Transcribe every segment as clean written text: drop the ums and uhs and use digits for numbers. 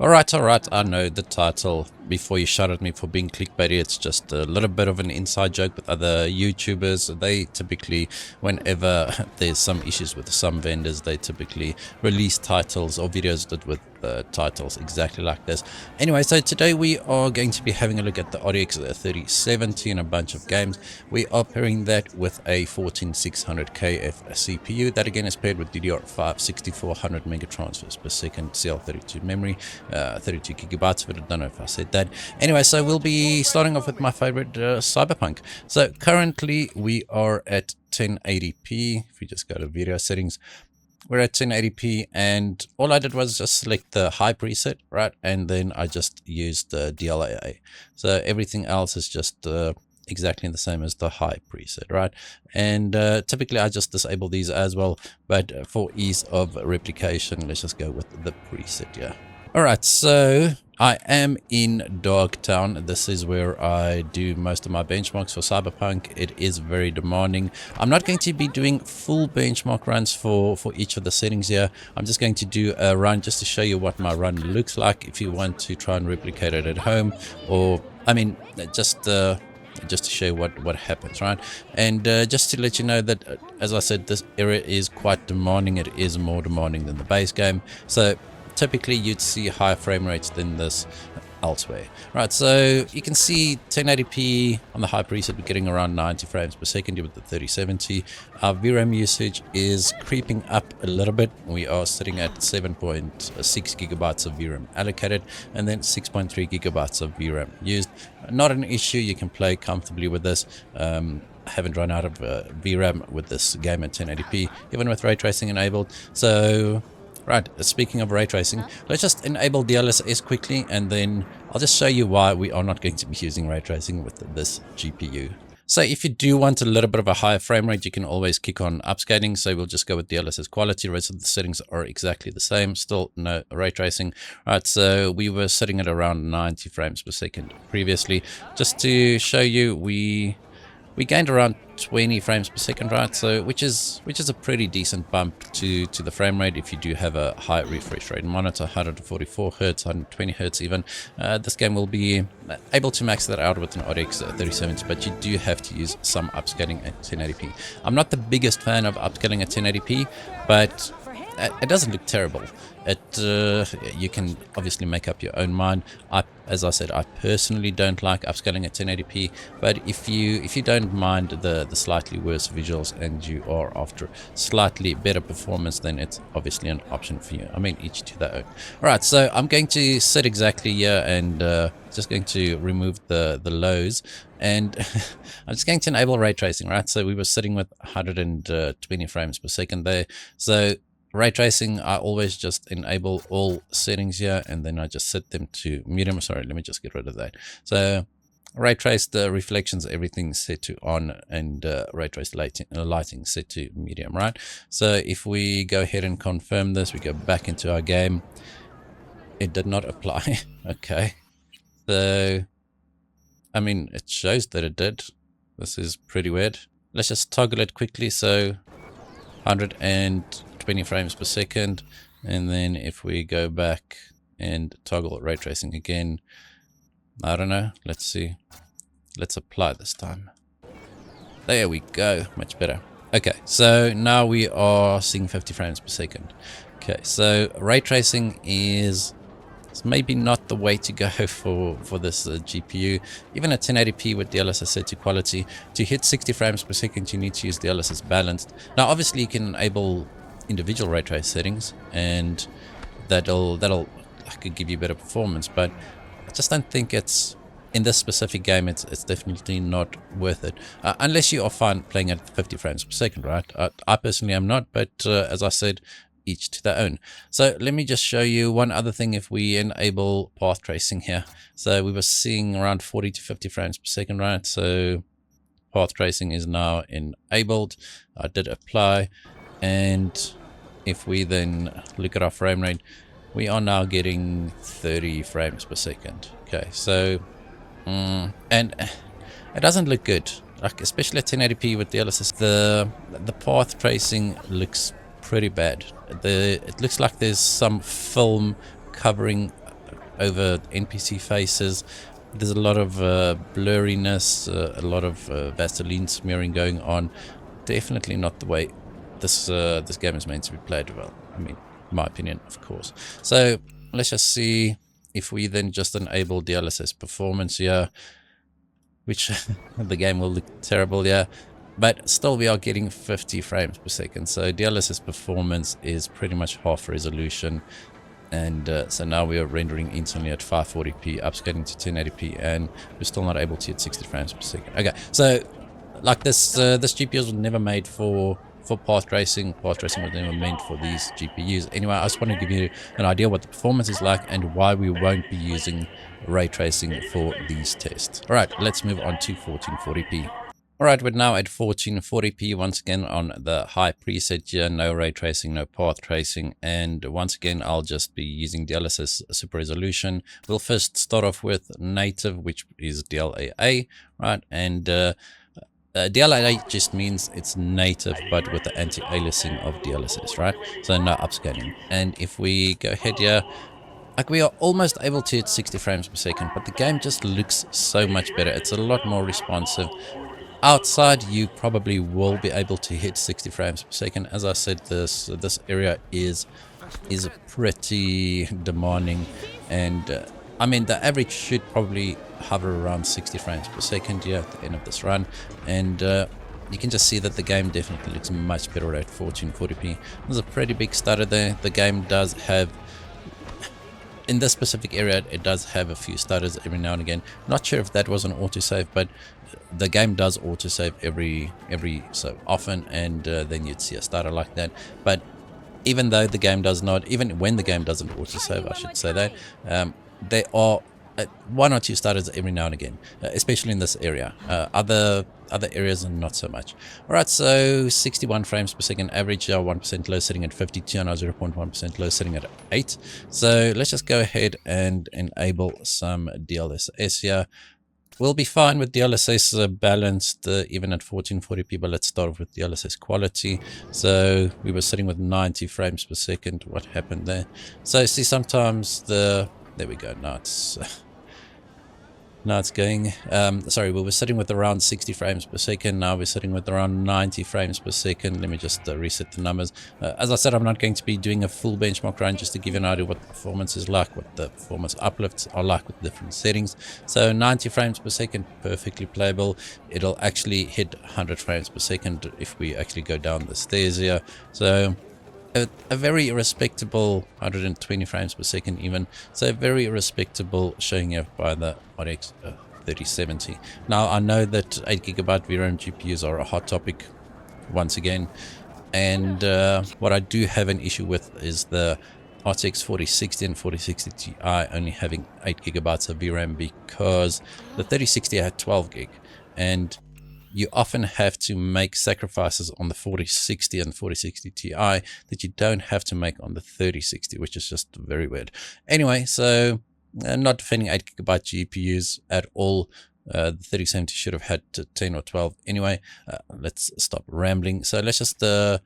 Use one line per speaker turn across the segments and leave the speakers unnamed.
Alright, I know the title before you shot at me for being clickbaity. It's just a little bit of an inside joke with other YouTubers. They typically, whenever there's some issues with some vendors, they typically release titles or videos that with titles exactly like this. Anyway, so today we are going to be having a look at the RTX 3070 and a bunch of games. We are pairing that with a 14600KF CPU. That again is paired with DDR5 6400 megatransfers per second CL32 memory. 32 gigabytes, but I don't know if I said that. Anyway, so we'll be starting off with my favorite Cyberpunk. So currently we are at 1080p. If we just go to video settings, we're at 1080p, and all I did was just select the high preset, right? And then I just used the DLAA. So everything else is just exactly the same as the high preset, right? And typically I just disable these as well, but for ease of replication, let's just go with the preset. Yeah. Alright, so I am in Dogtown. This is where I do most of my benchmarks for Cyberpunk. It is very demanding. I'm not going to be doing full benchmark runs for each of the settings here. I'm just going to do a run just to show you what my run looks like if you want to try and replicate it at home, or I mean just to show you what happens, right? And just to let you know that as I said, this area is quite demanding. It is more demanding than the base game, so typically you'd see higher frame rates than this elsewhere, right? So you can see 1080p on the high preset, we're getting around 90 frames per second with the 3070. Our VRAM usage is creeping up a little bit. We are sitting at 7.6 gigabytes of VRAM allocated, and then 6.3 gigabytes of VRAM used. Not an issue, you can play comfortably with this. I haven't run out of VRAM with this game at 1080p, even with ray tracing enabled. So right, speaking of ray tracing, let's just enable DLSS quickly, and then I'll just show you why we are not going to be using ray tracing with this GPU. So if you do want a little bit of a higher frame rate, you can always kick on upscaling. So we'll just go with DLSS quality. The rest of the settings are exactly the same. Still no ray tracing. Right, so we were sitting at around 90 frames per second previously. Just to show you, we gained around 20 frames per second, right? So which is a pretty decent bump to the frame rate if you do have a high refresh rate monitor, 144 hertz, 120 hertz even. This game will be able to max that out with an RTX 3070, but you do have to use some upscaling at 1080p. I'm not the biggest fan of upscaling at 1080p, but it doesn't look terrible. You can obviously make up your own mind. As I said, I personally don't like upscaling at 1080p, but if you don't mind the slightly worse visuals and you are after slightly better performance, then it's obviously an option for you. I mean, each to their own. Alright, so I'm going to sit exactly here and just going to remove the lows, and I'm just going to enable ray tracing, right? So we were sitting with 120 frames per second there. So ray tracing, I always just enable all settings here, and then I just set them to medium. Sorry, let me just get rid of that. So ray trace, the reflections, everything set to on, and ray trace lighting set to medium, right? So if we go ahead and confirm this, we go back into our game. It did not apply. Okay, so I mean, it shows that it did. This is pretty weird. Let's just toggle it quickly. So 120 frames per second, and then if we go back and toggle ray tracing again, I don't know, let's see, let's apply this time. There we go, much better. Okay, so now we are seeing 50 frames per second. Okay, so ray tracing is maybe not the way to go for this GPU. Even at 1080p with DLSS set to quality, to hit 60 frames per second, you need to use DLSS balanced. Now obviously you can enable individual ray trace settings, and that'll could give you better performance, but I just don't think it's, in this specific game, it's definitely not worth it, unless you are fine playing at 50 frames per second, right? I personally am not, but as I said, each to their own. So let me just show you one other thing. If we enable path tracing here, so we were seeing around 40 to 50 frames per second, right? So path tracing is now enabled. I did apply, and if we then look at our frame rate, we are now getting 30 frames per second. Okay, so and it doesn't look good, like especially at 1080p with DLSS. The path tracing looks pretty bad. It looks like there's some film covering over NPC faces. There's a lot of blurriness, a lot of Vaseline smearing going on. Definitely not the way this game is meant to be played. Well, I mean, in my opinion, of course. So let's just see if we then just enable DLSS performance here, which the game will look terrible, yeah. But still we are getting 50 frames per second. So DLSS performance is pretty much half resolution. And so now we are rendering instantly at 540p, upscaling to 1080p, and we're still not able to hit 60 frames per second. Okay, so like this GPU was never made for path tracing. Path tracing was never meant for these GPUs. Anyway, I just want to give you an idea what the performance is like and why we won't be using ray tracing for these tests. All right, let's move on to 1440p. Alright, we're now at 1440p once again on the high preset here, no ray tracing, no path tracing, and once again I'll just be using DLSS super resolution. We'll first start off with native, which is DLAA, right, and DLAA just means it's native but with the anti-aliasing of DLSS, right, so no upscaling. And if we go ahead here, like we are almost able to hit 60 frames per second, but the game just looks so much better. It's a lot more responsive. Outside, you probably will be able to hit 60 frames per second. As I said, this area is pretty demanding, and I mean the average should probably hover around 60 frames per second here at the end of this run, and you can just see that the game definitely looks much better at 1440p. There's a pretty big stutter there. The game does have, in this specific area, it does have a few stutters every now and again. Not sure if that was an autosave, but the game does autosave every so often, and then you'd see a stutter like that. But even though the game does not, even when the game doesn't autosave, I should say that, there are one or two stutters every now and again, especially in this area. Other areas are not so much. Alright, so 61 frames per second average, 1% low sitting at 52, and 0.1% low sitting at 8. So let's just go ahead and enable some DLSS here. We'll be fine with DLSS balanced even at 1440p, but let's start off with DLSS quality. So we were sitting with 90 frames per second. What happened there? So see, sometimes there we go. Now it's going, sorry, we were sitting with around 60 frames per second. Now we're sitting with around 90 frames per second. Let me just reset the numbers. As I said, I'm not going to be doing a full benchmark run, just to give you an idea what the performance is like, what the performance uplifts are like with different settings. So 90 frames per second, perfectly playable. It'll actually hit 100 frames per second if we actually go down the stairs here. So a very respectable 120 frames per second even, so very respectable showing up by the RTX 3070. Now I know that 8GB VRAM GPUs are a hot topic once again, and what I do have an issue with is the RTX 4060 and 4060 Ti only having 8GB of VRAM, because the 3060 had 12GB, and you often have to make sacrifices on the 4060 and 4060 Ti that you don't have to make on the 3060, which is just very weird. Anyway, so not defending 8GB GPUs at all. The 3070 should have had 10 or 12. Anyway, let's stop rambling. So let's just go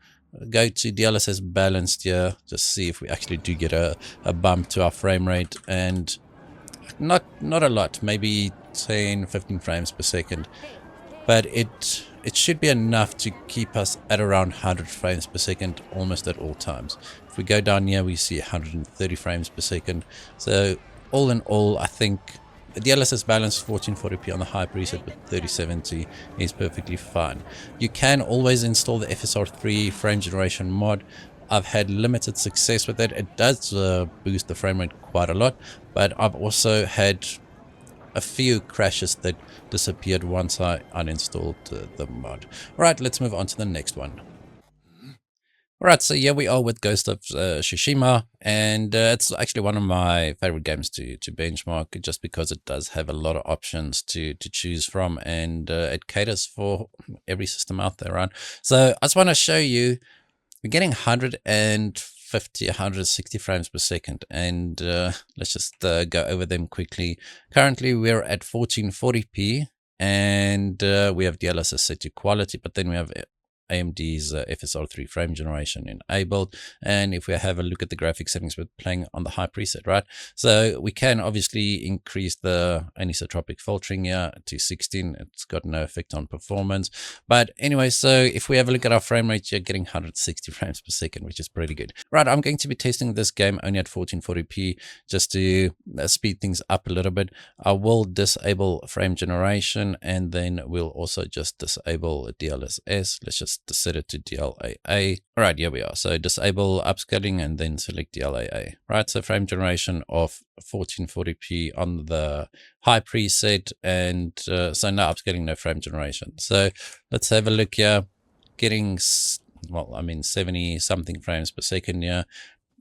to DLSS balanced here, just see if we actually do get a bump to our frame rate, and not a lot, maybe 10-15 frames per second. But it should be enough to keep us at around 100 frames per second almost at all times. If we go down here, we see 130 frames per second. So all in all, I think the DLSS balance 1440p on the high preset with 3070 is perfectly fine. You can always install the FSR3 frame generation mod. I've had limited success with it. It does boost the frame rate quite a lot, but I've also had a few crashes that disappeared once I uninstalled the mod. Alright, let's move on to the next one. Alright, so here we are with Ghost of Tsushima, and it's actually one of my favorite games to benchmark, just because it does have a lot of options to choose from, and it caters for every system out there, right? So I just want to show you, we're getting 150, 160 frames per second, and let's just go over them quickly. Currently we're at 1440p, and we have DLSS set to quality, but then we have AMD's FSR3 frame generation enabled. And if we have a look at the graphic settings, we're playing on the high preset, right? So we can obviously increase the anisotropic filtering here to 16. It's got no effect on performance. But anyway, so if we have a look at our frame rate, you're getting 160 frames per second, which is pretty good. Right, I'm going to be testing this game only at 1440p just to speed things up a little bit. I will disable frame generation, and then we'll also just disable DLSS. Let's just set it to DLAA. All right, here we are. So disable upscaling and then select DLAA. Right, so frame generation of 1440p on the high preset, and so no upscaling, no frame generation. So let's have a look here. Getting, well, I mean 70 something frames per second here.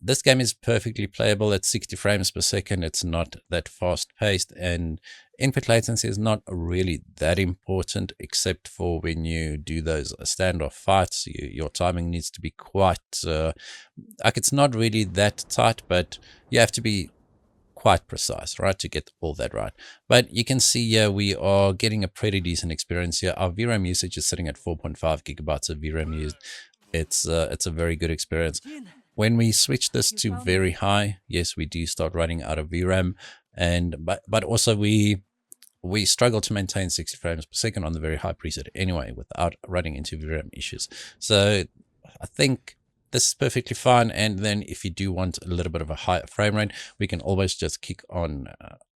This game is perfectly playable at 60 frames per second. It's not that fast paced, and input latency is not really that important, except for when you do those standoff fights. Your timing needs to be quite, like, it's not really that tight, but you have to be quite precise, right, to get all that right. But you can see here we are getting a pretty decent experience here. Our VRAM usage is sitting at 4.5 gigabytes of VRAM used. It's a very good experience. When we switch this to very high, yes, we do start running out of VRAM, and but also we struggle to maintain 60 frames per second on the very high preset anyway without running into VRAM issues. So I think this is perfectly fine. And then if you do want a little bit of a higher frame rate, we can always just kick on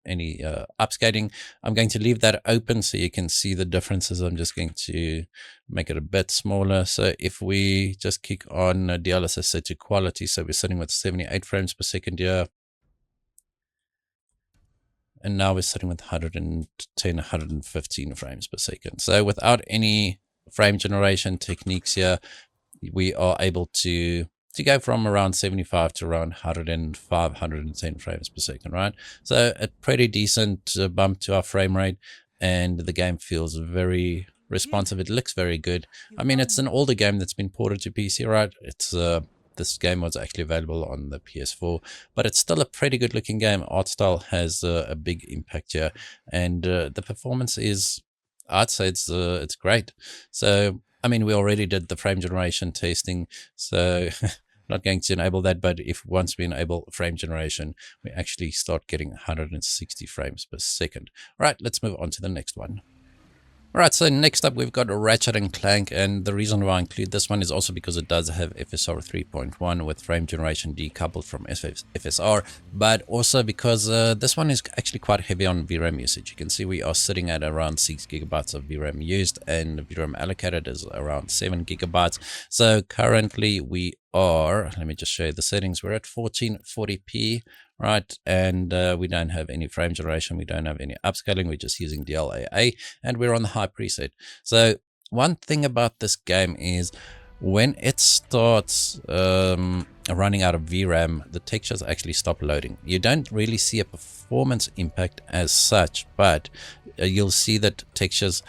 any upscaling. I'm going to leave that open so you can see the differences. I'm just going to make it a bit smaller. So if we just kick on DLSS set to quality, so we're sitting with 78 frames per second here. And now we're sitting with 110, 115 frames per second. So without any frame generation techniques here, we are able to go from around 75 to around 105, 110 frames per second, right? So a pretty decent bump to our frame rate, and the game feels very responsive. It looks very good. I mean, it's an older game that's been ported to PC, right? It's this game was actually available on the PS4, but it's still a pretty good looking game. Art style has a big impact here, and the performance is, I'd say it's great. So I mean, we already did the frame generation testing, so not going to enable that, but if once we enable frame generation, we actually start getting 160 frames per second. All right, let's move on to the next one. All right, so next up we've got Ratchet and Clank, and the reason why I include this one is also because it does have FSR 3.1 with frame generation decoupled from FSR, but also because this one is actually quite heavy on VRAM usage. You can see we are sitting at around 6 gigabytes of VRAM used, and VRAM allocated is around 7 gigabytes. So currently we are, let me just show you the settings, we're at 1440p. Right, and we don't have any frame generation, we don't have any upscaling, we're just using DLAA, and we're on the high preset. So one thing about this game is when it starts running out of VRAM, the textures actually stop loading. You don't really see a performance impact as such, but you'll see that textures,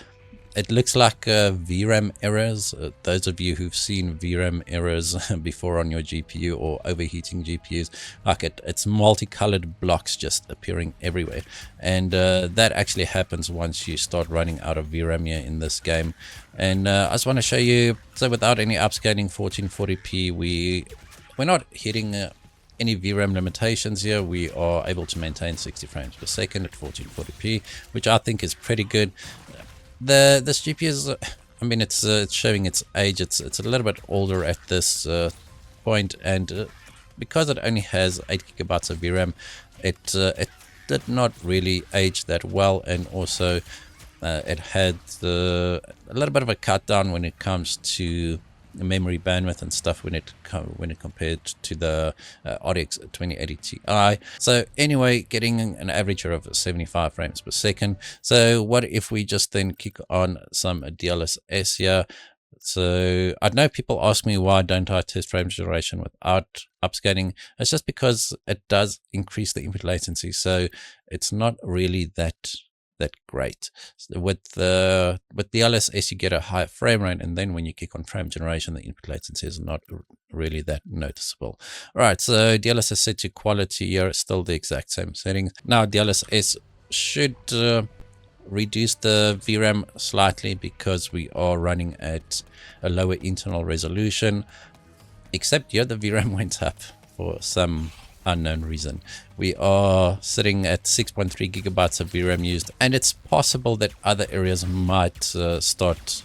it looks like VRAM errors. Those of you who've seen VRAM errors before on your GPU or overheating GPUs, like it's multicolored blocks just appearing everywhere. And that actually happens once you start running out of VRAM here in this game. And I just want to show you, so without any upscaling, 1440p, we're not hitting any VRAM limitations here. We are able to maintain 60 frames per second at 1440p, which I think is pretty good. This GPU is, I mean, it's showing its age. It's a little bit older at this point, and because it only has 8 gigabytes of VRAM, it did not really age that well, and also it had a little bit of a cut down when it comes to memory bandwidth and stuff when it compared to the RTX 2080 Ti. So anyway, getting an average of 75 frames per second. So what if we just then kick on some DLSS here? So I know people ask me, why don't I test frame generation without upscaling? It's just because it does increase the input latency, so it's not really that great. So with DLSS you get a higher frame rate, and then when you kick on frame generation, the input latency is not really that noticeable. All right, so DLSS set to quality here, still the exact same settings. Now DLSS should reduced the VRAM slightly because we are running at a lower internal resolution, except here the VRAM went up for some unknown reason. We are sitting at 6.3 gigabytes of VRAM used, and it's possible that other areas might start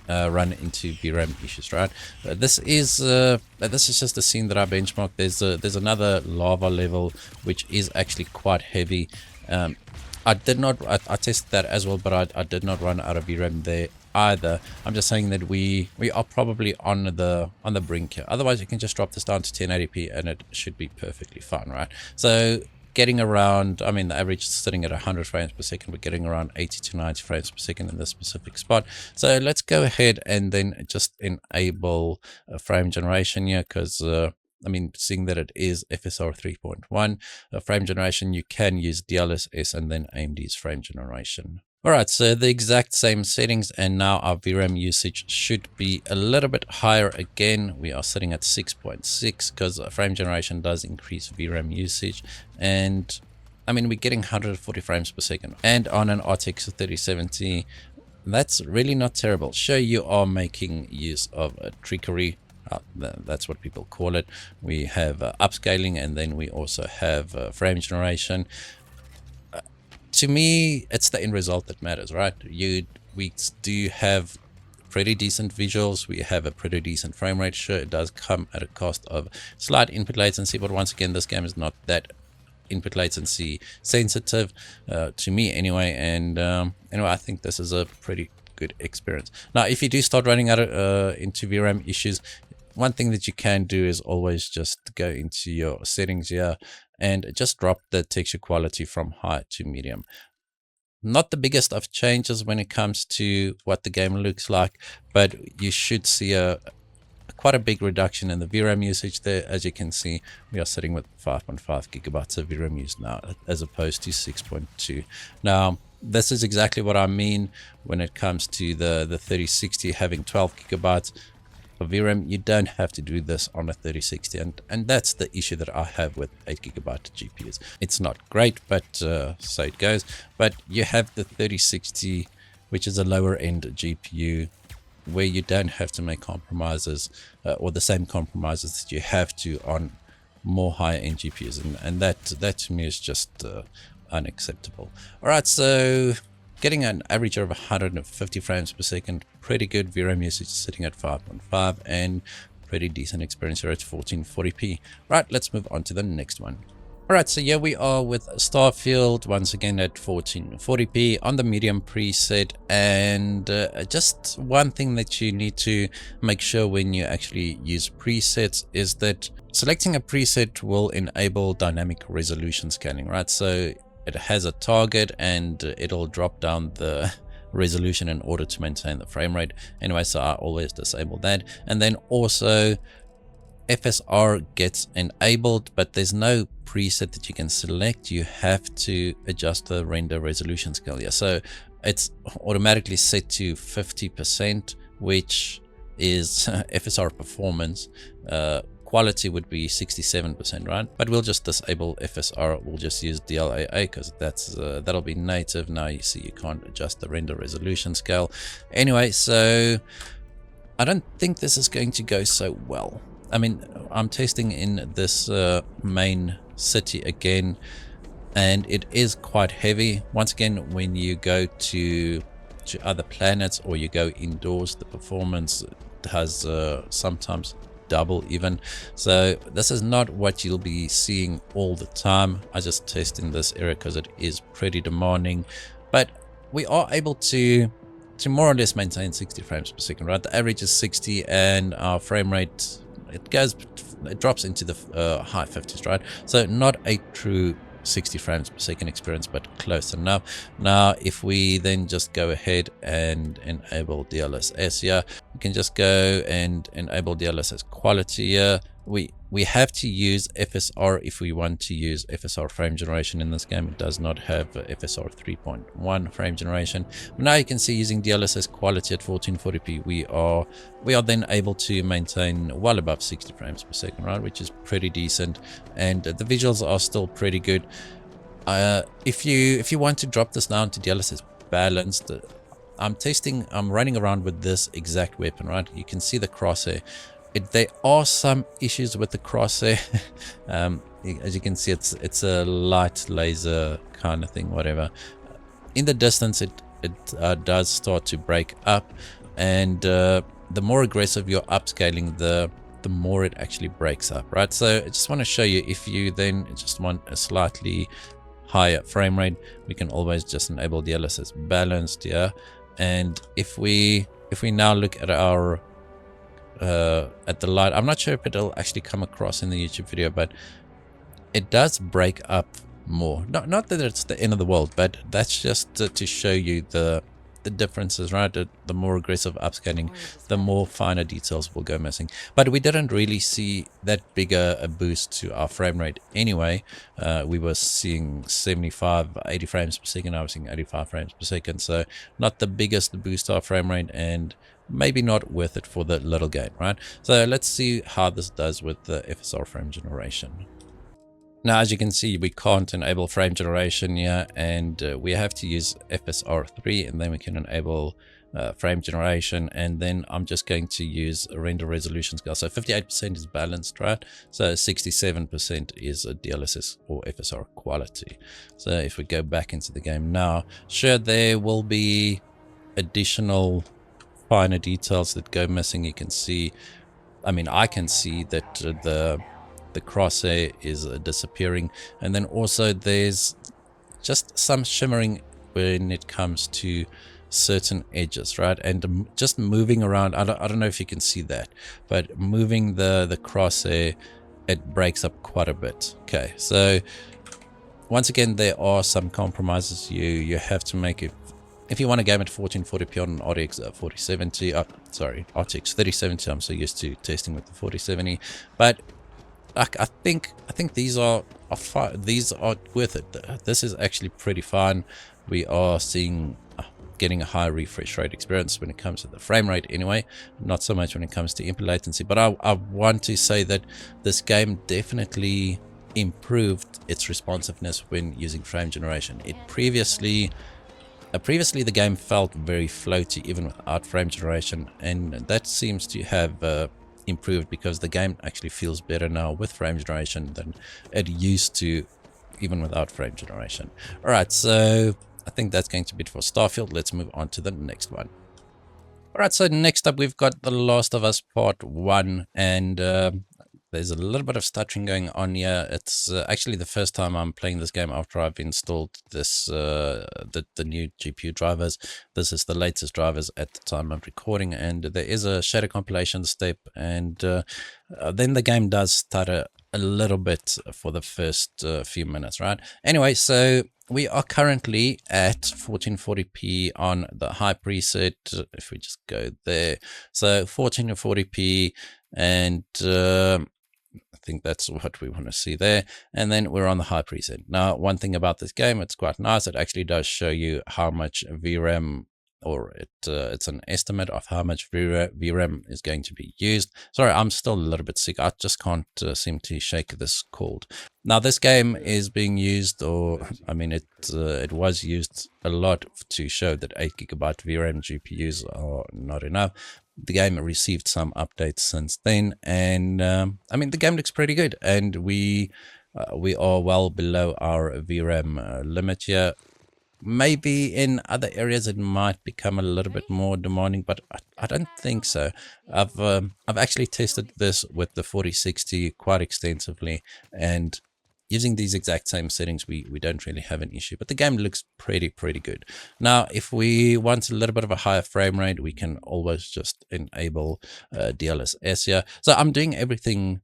run into VRAM issues, right? This is just the scene that I benchmarked. There's another lava level which is actually quite heavy. I tested that as well, but I did not run out of VRAM there either. I'm just saying that we are probably on the brink here. Otherwise, you can just drop this down to 1080p and it should be perfectly fine, right? So getting around, I mean, the average is sitting at 100 frames per second. We're getting around 80 to 90 frames per second in this specific spot. So let's go ahead and then just enable frame generation here, because I mean, seeing that it is FSR 3.1 frame generation, you can use DLSS and then AMD's frame generation. Alright, so the exact same settings, and now our VRAM usage should be a little bit higher again. We are sitting at 6.6 because frame generation does increase VRAM usage, and I mean, we're getting 140 frames per second. And on an RTX 3070, that's really not terrible. Sure, you are making use of a trickery. That's what people call it. We have upscaling, and then we also have frame generation. To me, it's the end result that matters, right? We do have pretty decent visuals. We have a pretty decent frame rate. Sure, it does come at a cost of slight input latency, but once again, this game is not that input latency sensitive to me anyway. And anyway, I think this is a pretty good experience. Now, if you do start running out into VRAM issues, one thing that you can do is always just go into your settings here and just drop the texture quality from high to medium. Not the biggest of changes when it comes to what the game looks like, but you should see quite a big reduction in the VRAM usage there. As you can see, we are sitting with 5.5 gigabytes of VRAM used now, as opposed to 6.2. Now, this is exactly what I mean when it comes to the 3060 having 12 gigabytes. VRAM, you don't have to do this on a 3060, and that's the issue that I have with 8GB GPUs. It's not great, but so it goes. But you have the 3060, which is a lower end GPU, where you don't have to make compromises or the same compromises that you have to on more higher end GPUs, and that to me is just unacceptable. All right, so getting an average of 150 frames per second, pretty good. VRAM usage sitting at 5.5 and pretty decent experience here at 1440p. Right, let's move on to the next one. Alright, so here we are with Starfield, once again at 1440p on the medium preset. And just one thing that you need to make sure when you actually use presets is that selecting a preset will enable dynamic resolution scaling, right? So it has a target and it'll drop down the resolution in order to maintain the frame rate. Anyway, so I always disable that. And then also FSR gets enabled, but there's no preset that you can select. You have to adjust the render resolution scale here. So it's automatically set to 50%, which is FSR performance. Quality would be 67%, right? But we'll just disable FSR. We'll just use DLAA because that'll be native. Now you see you can't adjust the render resolution scale. Anyway, so I don't think this is going to go so well. I mean, I'm testing in this main city again, and it is quite heavy. Once again, when you go to other planets or you go indoors, the performance has sometimes double even. So this is not what you'll be seeing all the time. I just test in this area because it is pretty demanding, but we are able to more or less maintain 60 frames per second, right? The average is 60 and our frame rate, it drops into the high 50s, right? So not a true 60 frames per second experience, but close enough. Now, if we then just go ahead and enable DLSS here, we can just go and enable DLSS quality here. We have to use FSR if we want to use FSR frame generation in this game. It does not have FSR 3.1 frame generation. But now you can see using DLSS quality at 1440p, we are then able to maintain well above 60 frames per second, right? Which is pretty decent, and the visuals are still pretty good. If you want to drop this down to DLSS balanced. I'm running around with this exact weapon, right? You can see the crosshair. There are some issues with the crosshair. As you can see, it's a light laser kind of thing, whatever. In the distance, it does start to break up, and the more aggressive you're upscaling, the more it actually breaks up, right? So I just want to show you, if you then just want a slightly higher frame rate, we can always just enable DLSS balanced, yeah. And if we now look at our at the light, I'm not sure if it'll actually come across in the YouTube video, but it does break up more. Not that it's the end of the world, but that's just to show you the differences, right? The more aggressive upscaling, the more finer details will go missing. But we didn't really see that bigger a boost to our frame rate anyway. We were seeing 75, 80 frames per second. I was seeing 85 frames per second. So not the biggest boost to our frame rate, and maybe not worth it for the little game, right? So let's see how this does with the FSR frame generation. Now, as you can see, we can't enable frame generation here, and we have to use FSR3, and then we can enable frame generation. And then I'm just going to use a render resolution scale. So 58% is balanced, right? So 67% is a DLSS or FSR quality. So if we go back into the game now, sure, there will be additional finer details that go missing. You can see, I mean, I can see that the crosshair is disappearing, and then also there's just some shimmering when it comes to certain edges, right? And just moving around, I don't know if you can see that, but moving the crosshair, it breaks up quite a bit. Okay, so once again, there are some compromises you have to make it. If you want to game at 1440p on an RTX 4070, sorry, RTX 3070, I'm so used to testing with the 4070, but I think these are fine. These are worth it. This is actually pretty fun. We are seeing getting a high refresh rate experience when it comes to the frame rate anyway, not so much when it comes to input latency. But I want to say that this game definitely improved its responsiveness when using frame generation. It previously the game felt very floaty even without frame generation, and that seems to have improved, because the game actually feels better now with frame generation than it used to even without frame generation. All right, so I think that's going to be it for Starfield. Let's move on to the next one. All right, so next up we've got The Last of Us Part 1, and there's a little bit of stuttering going on here. It's actually the first time I'm playing this game after I've installed this the new GPU drivers. This is the latest drivers at the time of recording, and there is a shader compilation step, and then the game does stutter a little bit for the first few minutes, right? Anyway, so we are currently at 1440p on the high preset. If we just go there, so 1440p, and I think that's what we want to see there. And then we're on the high preset. Now, one thing about this game, it's quite nice. It actually does show you how much VRAM, or it's an estimate of how much VRAM is going to be used. Sorry, I'm still a little bit sick. I just can't seem to shake this cold. Now, this game is being used, or I mean, it was used a lot to show that 8GB VRAM GPUs are not enough. The game received some updates since then, and I mean, the game looks pretty good, and we are well below our VRAM limit here. Maybe in other areas it might become a little bit more demanding, but I don't think so. I've actually tested this with the 4060 quite extensively, and using these exact same settings, we don't really have an issue, but the game looks pretty good. Now, if we want a little bit of a higher frame rate, we can always just enable DLSS here. So I'm doing everything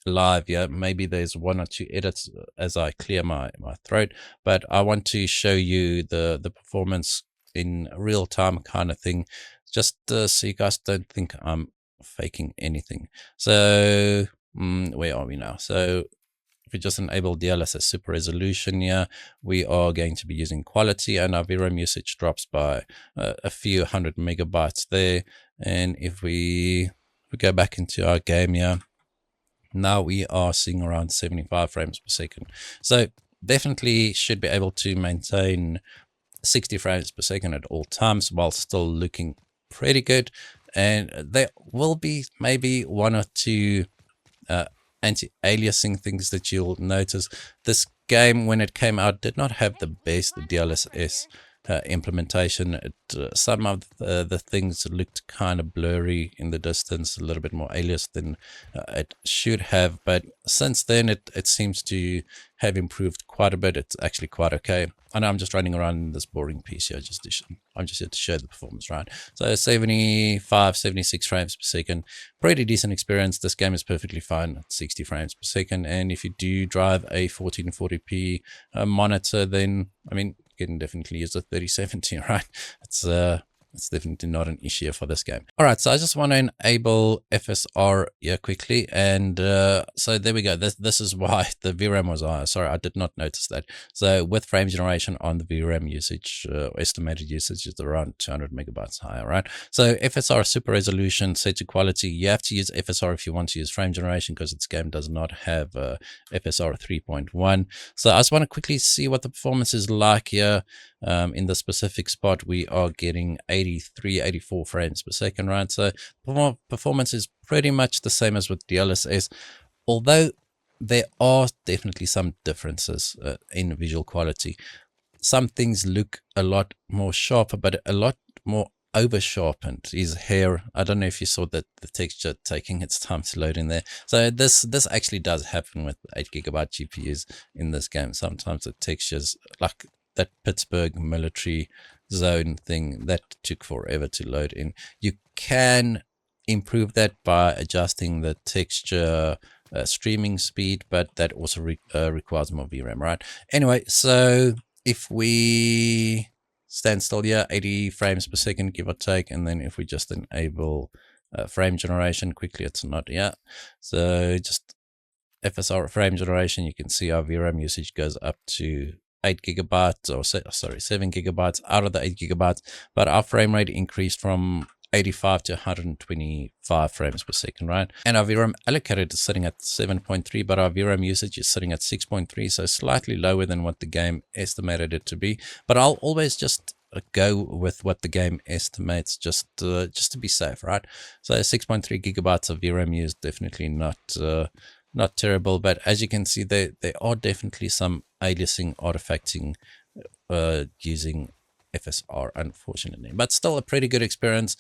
live. Yeah, maybe there's one or two edits as I clear my throat, but I want to show you the performance in real time kind of thing, just so you guys don't think I'm faking anything. So where are we now? So if we just enable DLSS super resolution here, we are going to be using quality, and our VRAM usage drops by a few 100 megabytes there. And if we go back into our game here, now we are seeing around 75 frames per second. So definitely should be able to maintain 60 frames per second at all times while still looking pretty good. And there will be maybe one or two anti-aliasing things that you'll notice. This game, when it came out, did not have the best DLSS implementation. Some of the things looked kind of blurry in the distance, a little bit more alias than it should have, but since then it seems to have improved quite a bit. It's actually quite okay. I know I'm just running around in this boring PC. I'm just here to show the performance, right? So 75, 76 frames per second, pretty decent experience. This game is perfectly fine at 60 frames per second, and if you do drive a 1440p monitor, then I mean, you can definitely use a 3070, right? It's definitely not an issue for this game. All right, so I just want to enable FSR here quickly, and so there we go. This is why the VRAM was higher. Sorry, I did not notice that. So with frame generation on the VRAM usage, estimated usage is around 200 megabytes higher, right? So FSR super resolution set to quality. You have to use FSR if you want to use frame generation, because this game does not have FSR 3.1. So I just want to quickly see what the performance is like here. In the specific spot, we are getting 83, 84 frames per second, right? So performance is pretty much the same as with DLSS, although there are definitely some differences in visual quality. Some things look a lot more sharper, but a lot more over sharpened. His hair, I don't know if you saw that the texture taking its time to load in there. So this actually does happen with 8GB GPUs in this game. Sometimes the textures, like that Pittsburgh military zone thing, that took forever to load in. You can improve that by adjusting the texture streaming speed, but that also requires more VRAM, right? Anyway, so if we stand still here, 80 frames per second, give or take, and then if we just enable frame generation quickly, it's not, yeah. So just FSR frame generation, you can see our VRAM usage goes up to 8GB, or sorry, 7GB out of the 8GB, but our frame rate increased from 85 to 125 frames per second, right? And our VRAM allocated is sitting at 7.3, but our VRAM usage is sitting at 6.3, so slightly lower than what the game estimated it to be. But I'll always just go with what the game estimates, just to be safe, right? So 6.3 gigabytes of VRAM used, definitely not terrible, but as you can see, there are definitely some aliasing, artifacting using FSR, unfortunately, but still a pretty good experience.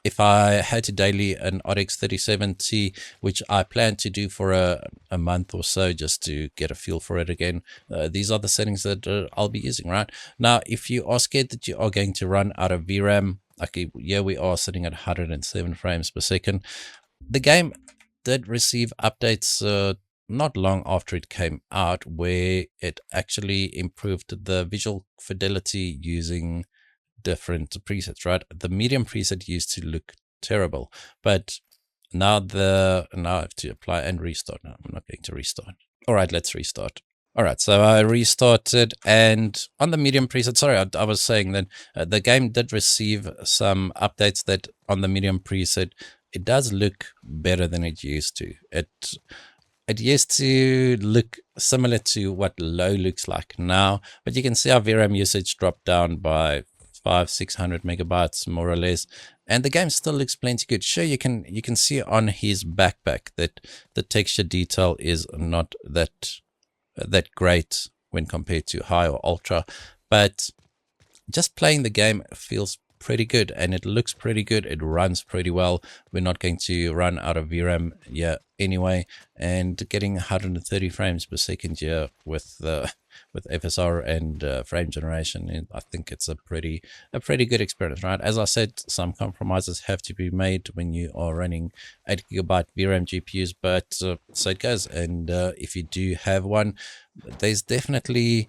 If I had to daily an RTX 3070, which I plan to do for a month or so, just to get a feel for it again, these are the settings that I'll be using, right? Now, if you are scared that you are going to run out of VRAM, okay, yeah, we are sitting at 107 frames per second. The game did receive updates not long after it came out, where it actually improved the visual fidelity using different presets, right? The medium preset used to look terrible, but now I have to apply and restart. No, I'm not going to restart. All right, let's restart. All right, so I restarted, and on the medium preset, sorry, I was saying that the game did receive some updates that on the medium preset, it does look better than it used to. It used to look similar to what low looks like now, but you can see our VRAM usage dropped down by 500-600 megabytes more or less, and the game still looks plenty good. Sure, you can see on his backpack that the texture detail is not that great when compared to high or ultra, but just playing the game feels pretty good, and it looks pretty good. It runs pretty well. We're not going to run out of VRAM yeah anyway, and getting 130 frames per second here with FSR and frame generation, I think it's a pretty good experience, right? As I said, some compromises have to be made when you are running 8GB VRAM GPUs, but so it goes. And if you do have one, there's definitely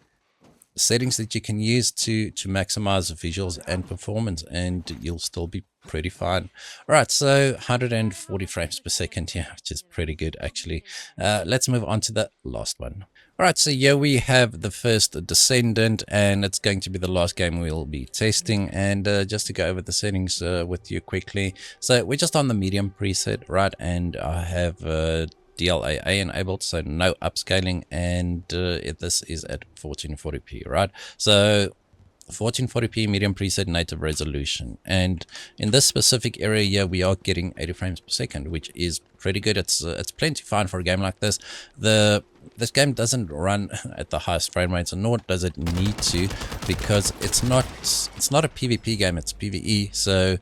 settings that you can use to maximize visuals and performance, and you'll still be pretty fine. All right, so 140 frames per second here, which is pretty good actually. Let's move on to the last one. All right, so here we have the First Descendant, and it's going to be the last game we'll be testing. And just to go over the settings with you quickly, so we're just on the medium preset, right? And I have DLAA enabled, so no upscaling, and this is at 1440p, right? So 1440p medium preset native resolution, and in this specific area here we are getting 80 frames per second, which is pretty good. It's plenty fine for a game like this. This game doesn't run at the highest frame rates, and nor does it need to, because it's not a PvP game, it's PvE. So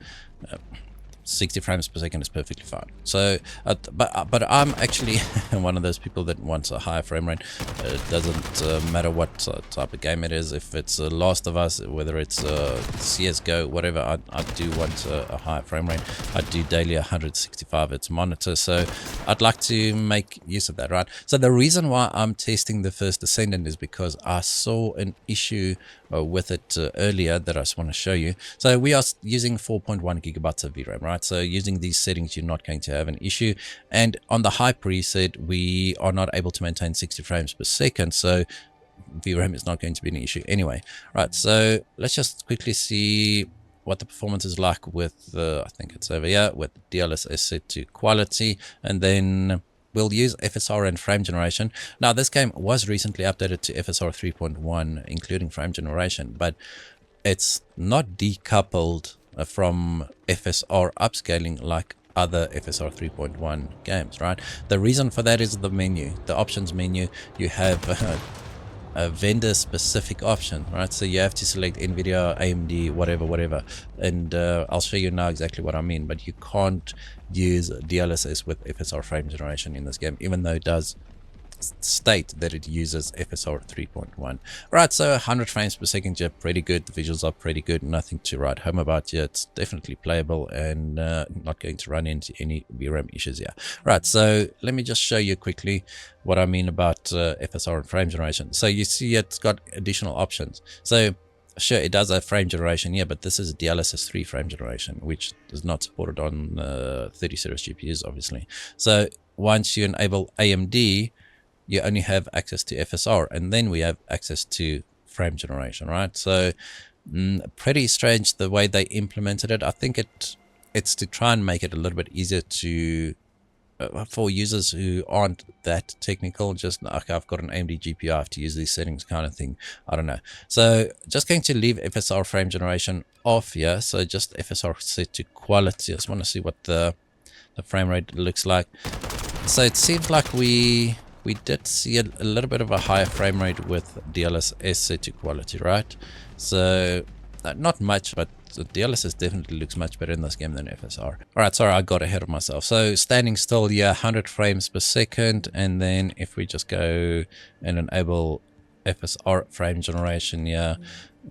60 frames per second is perfectly fine. So but I'm actually one of those people that wants a higher frame rate. It doesn't matter what type of game it is. If it's Last of Us, whether it's CSGO, whatever, I do want a higher frame rate. I do daily 165 Hz monitor, so I'd like to make use of that, right? So the reason why I'm testing the First Descendant is because I saw an issue with it earlier that I just want to show you. So we are using 4.1 gigabytes of VRAM, right? So using these settings, you're not going to have an issue. And on the high preset, we are not able to maintain 60 frames per second. So VRAM is not going to be an issue anyway. Right, so let's just quickly see what the performance is like with, I think it's over here, with DLSS set to quality. And then we'll use FSR and frame generation. Now, this game was recently updated to FSR 3.1, including frame generation, but it's not decoupled from FSR upscaling like other FSR 3.1 games, right? The reason for that is the menu, the options menu. You have a vendor specific option, right? So you have to select NVIDIA, AMD, whatever, and I'll show you now exactly what I mean. But you can't use DLSS with FSR frame generation in this game, even though it does state that it uses FSR 3.1. Right, so 100 frames per second, yeah, pretty good. The visuals are pretty good, nothing to write home about here. It's definitely playable and not going to run into any VRAM issues here. Right, so let me just show you quickly what I mean about FSR and frame generation. So you see it's got additional options. So sure, it does have frame generation here, but this is DLSS 3 frame generation, which is not supported on 30 series GPUs, obviously. So once you enable AMD, you only have access to FSR, and then we have access to frame generation, right? So pretty strange the way they implemented it. I think it's to try and make it a little bit easier to for users who aren't that technical, just okay, I've got an AMD GPU, I have to use these settings kind of thing. I don't know. So just going to leave FSR frame generation off here. So just FSR set to quality. I just want to see what the frame rate looks like. So it seems like we did see a little bit of a higher frame rate with DLSS set to quality, right? So not much, but the DLSS definitely looks much better in this game than FSR. Alright, sorry, I got ahead of myself. So standing still, yeah, 100 frames per second, and then if we just go and enable FSR frame generation, yeah,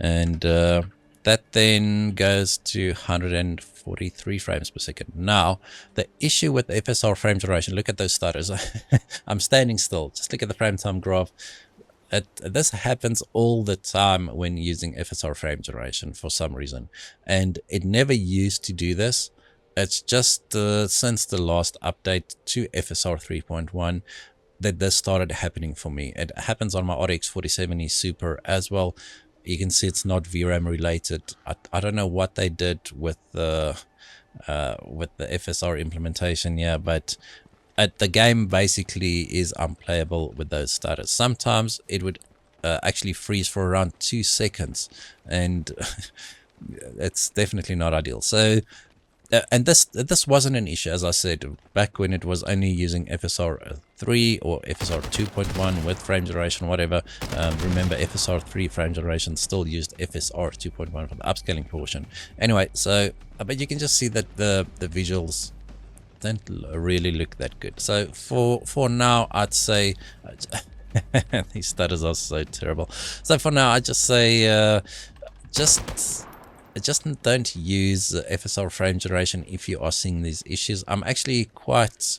and that then goes to 143 frames per second. Now, the issue with FSR frame generation, look at those stutters. I'm standing still. Just look at the frame time graph. This happens all the time when using FSR frame generation for some reason. And it never used to do this. It's just since the last update to FSR 3.1 that this started happening for me. It happens on my RTX 4070 Super as well. You can see it's not VRAM related. I don't know what they did with the FSR implementation, yeah, but the game basically is unplayable with those stutters. Sometimes it would actually freeze for around 2 seconds, and it's definitely not ideal. So and this wasn't an issue, as I said, back when it was only using FSR 3 or FSR 2.1 with frame generation, whatever. Remember, FSR 3 frame generation still used FSR 2.1 for the upscaling portion. Anyway, so but you can just see that the visuals don't really look that good. So for now, I'd say these stutters are so terrible. So for now, I'd just say just don't use FSR frame generation if you are seeing these issues. I'm actually quite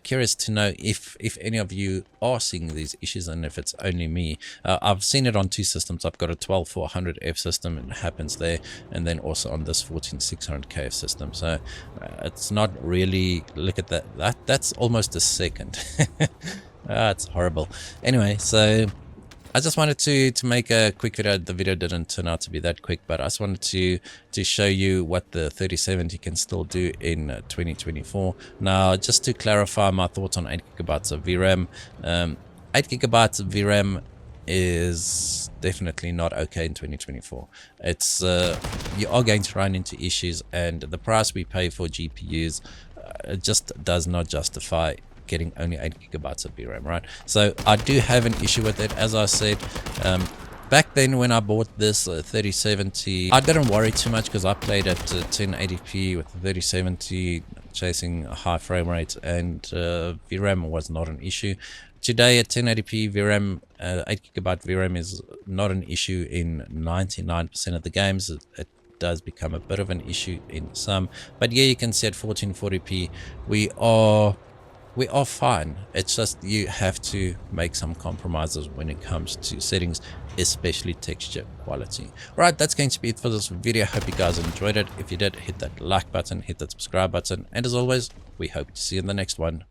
curious to know if any of you are seeing these issues, and if it's only me. I've seen it on 2 systems. I've got a 12400F system, and it happens there, and then also on this 14600KF system. So it's not really, look at that's almost a second. It's horrible. Anyway, so I just wanted to make a quick video. The video didn't turn out to be that quick, but I just wanted to show you what the 3070 can still do in 2024. Now, just to clarify my thoughts on 8 gigabytes of VRAM. 8 gigabytes of VRAM is definitely not okay in 2024. It's you are going to run into issues, and the price we pay for GPUs it just does not justify getting only 8 GB of VRAM, right? So I do have an issue with it. As I said, back then when I bought this 3070, I didn't worry too much because I played at 1080p with 3070, chasing a high frame rate, and VRAM was not an issue. Today at 1080p VRAM, 8 GB VRAM is not an issue in 99% of the games. It does become a bit of an issue in some, but yeah, you can see at 1440p we are fine. It's just you have to make some compromises when it comes to settings, especially texture quality. Right, that's going to be it for this video. Hope you guys enjoyed it. If you did, hit that like button, hit that subscribe button, and as always, we hope to see you in the next one.